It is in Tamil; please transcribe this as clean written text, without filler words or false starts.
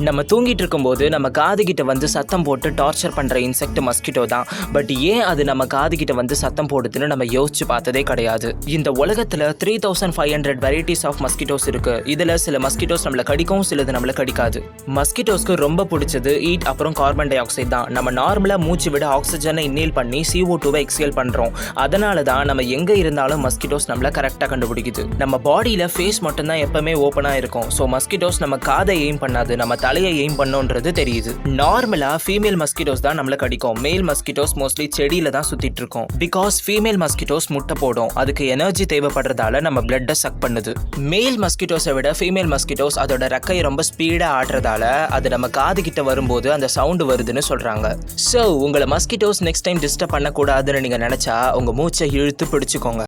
நம்ம தூங்கிட்டு இருக்கும்போது நம்ம காது கிட்ட வந்து சத்தம் போட்டு டார்ச்சர் பண்ற இன்செக்ட் மஸ்கிட்டோ தான். பட் ஏன் அது நம்ம காது கிட்ட வந்து சத்தம் போடுதுன்னு நம்ம யோசிச்சு பார்த்ததே கிடையாது. இந்த உலகத்துல 3500 வெரைட்டிஸ் ஆஃப் மஸ்கிட்டோஸ் இருக்கு. இதுல சில மஸ்கிட்டோஸ் நம்மள கடிக்கும், சிலது நம்மள கடிக்காது. மஸ்கிட்டோஸ்க்கு ரொம்ப பிடிச்சது ஈட் அப்புறம் கார்பன் டை ஆக்சைடு தான். நம்ம நார்மலா மூச்சு விட ஆக்சிஜனை இன்னேல் பண்ணி CO2வை எக்ஸேல் பண்றோம். அதனால தான் நம்ம எங்க இருந்தாலும் மஸ்கிட்டோஸ் நம்மள கரெக்டா கண்டுபிடிக்குது. நம்ம பாடியில ஃபேஸ் மட்டும் தான் எப்பவுமே ஓப்பனா இருக்கும். ஸோ மஸ்கிட்டோஸ் நம்ம காதை எய்ம் பண்ணாது, நம்ம தலையை எய்ம் பண்ணோன்றது தெரியுது. நார்மலா ஃபீமேல் மஸ்கிட்டோஸ் தான் நம்மள கடிக்கும். மேல் மஸ்கிட்டோஸ் மோஸ்ட்லி செடியில தான் சுத்திட்டு இருக்கும். பிகாஸ் ஃபீமேல் மஸ்கிட்டோஸ் முட்டை போடும். அதுக்கு எனர்ஜி தேவைப்படுறதால நம்ம பிளட்டை சக் பண்ணுது. மேல் மஸ்கிட்டோஸை விட ஃபீமேல் மஸ்கிட்டோஸ் அதோட ரெக்கையை ரொம்ப ஸ்பீடா ஆடுறதால அது நம்ம காது கிட்ட வரும்போது அந்த சவுண்டு வருதுன்னு சொல்றாங்க. ஸோ உங்களை மஸ்கிட்டோஸ் நெக்ஸ்ட் டைம் டிஸ்டர்ப் பண்ணக்கூடாதுன்னு நீங்க நினைச்சா உங்க மூச்சை இழுத்து பிடிச்சுக்கோங்க.